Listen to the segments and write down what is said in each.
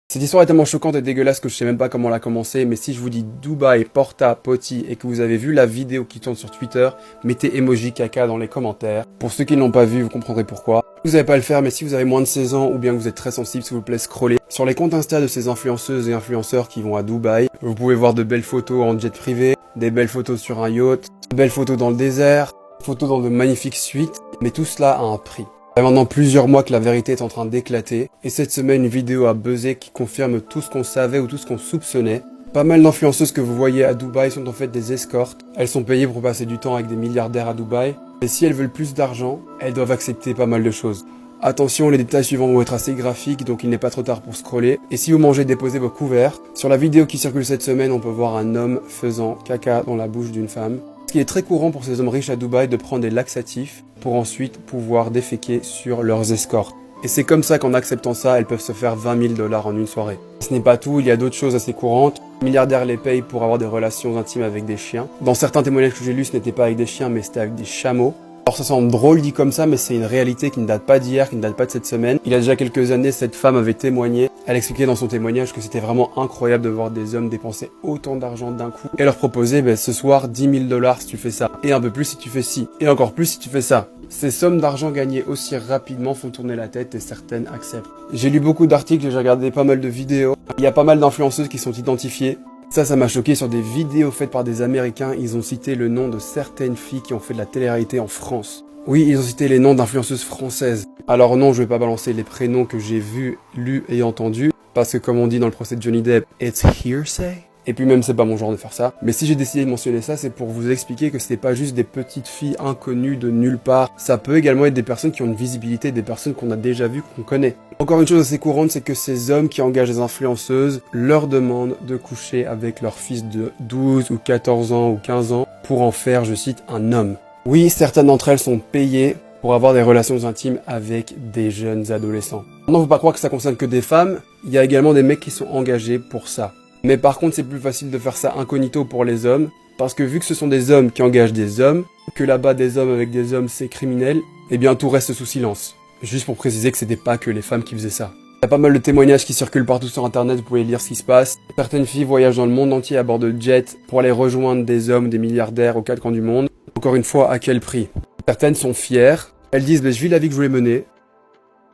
Cette histoire est tellement choquante et dégueulasse que je sais même pas comment la commencer, mais si je vous dis Dubaï, Porta, Poti et que vous avez vu la vidéo qui tourne sur Twitter, mettez emoji caca dans les commentaires. Pour ceux qui ne l'ont pas vu, vous comprendrez pourquoi. Vous n'allez pas le faire, mais si vous avez moins de 16 ans ou bien que vous êtes très sensible, s'il vous plaît, scrollez sur les comptes Insta de ces influenceuses et influenceurs qui vont à Dubaï. Vous pouvez voir de belles photos en jet privé, des belles photos sur un yacht, de belles photos dans le désert, photos dans de magnifiques suites, mais tout cela a un prix. Ça fait maintenant plusieurs mois que la vérité est en train d'éclater, et cette semaine une vidéo a buzzé qui confirme tout ce qu'on savait ou tout ce qu'on soupçonnait. Pas mal d'influenceuses que vous voyez à Dubaï sont en fait des escortes. Elles sont payées pour passer du temps avec des milliardaires à Dubaï, et si elles veulent plus d'argent, elles doivent accepter pas mal de choses. Attention, les détails suivants vont être assez graphiques, donc il n'est pas trop tard pour scroller. Et si vous mangez, déposez vos couverts. Sur la vidéo qui circule cette semaine, on peut voir un homme faisant caca dans la bouche d'une femme. Ce qui est très courant pour ces hommes riches à Dubaï de prendre des laxatifs pour ensuite pouvoir déféquer sur leurs escortes. Et c'est comme ça qu'en acceptant ça, elles peuvent se faire 20 000 $ en une soirée. Ce n'est pas tout, il y a d'autres choses assez courantes. Les milliardaires les payent pour avoir des relations intimes avec des chiens. Dans certains témoignages que j'ai lus, ce n'était pas avec des chiens, mais c'était avec des chameaux. Alors ça semble drôle dit comme ça, mais c'est une réalité qui ne date pas d'hier, qui ne date pas de cette semaine. Il y a déjà quelques années, cette femme avait témoigné. Elle expliquait dans son témoignage que c'était vraiment incroyable de voir des hommes dépenser autant d'argent d'un coup. Et leur proposer, ce soir, 10 000 $ si tu fais ça. Et un peu plus si tu fais ci. Et encore plus si tu fais ça. Ces sommes d'argent gagnées aussi rapidement font tourner la tête et certaines acceptent. J'ai lu beaucoup d'articles et j'ai regardé pas mal de vidéos. Il y a pas mal d'influenceuses qui sont identifiées. Ça m'a choqué sur des vidéos faites par des Américains. Ils ont cité le nom de certaines filles qui ont fait de la télé-réalité en France. Oui, ils ont cité les noms d'influenceuses françaises. Alors non, je vais pas balancer les prénoms que j'ai vus, lus et entendus, parce que comme on dit dans le procès de Johnny Depp, it's hearsay. Et puis même c'est pas mon genre de faire ça. Mais si j'ai décidé de mentionner ça, c'est pour vous expliquer que c'est pas juste des petites filles inconnues de nulle part. Ça peut également être des personnes qui ont une visibilité, des personnes qu'on a déjà vues, qu'on connaît. Encore une chose assez courante, c'est que ces hommes qui engagent des influenceuses leur demandent de coucher avec leur fils de 12 ou 14 ans ou 15 ans pour en faire, je cite, un homme. Oui, certaines d'entre elles sont payées pour avoir des relations intimes avec des jeunes adolescents. Non, faut pas croire que ça concerne que des femmes, il y a également des mecs qui sont engagés pour ça. Mais par contre, c'est plus facile de faire ça incognito pour les hommes, parce que vu que ce sont des hommes qui engagent des hommes, que là-bas des hommes avec des hommes c'est criminel, eh bien tout reste sous silence. Juste pour préciser que c'était pas que les femmes qui faisaient ça. Il y a pas mal de témoignages qui circulent partout sur internet, vous pouvez lire ce qui se passe. Certaines filles voyagent dans le monde entier à bord de jets pour aller rejoindre des hommes, des milliardaires aux quatre coins du monde. Encore une fois, à quel prix? Certaines sont fières, elles disent je vis la vie que je voulais mener,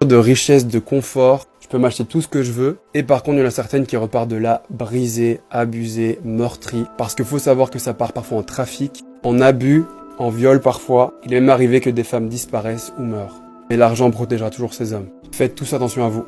de richesse, de confort, je peux m'acheter tout ce que je veux. Et par contre, il y en a certaines qui repartent de là brisées, abusées, meurtries. Parce qu'il faut savoir que ça part parfois en trafic, en abus, en viol parfois. Il est même arrivé que des femmes disparaissent ou meurent. Mais l'argent protégera toujours ces hommes. Faites tous attention à vous.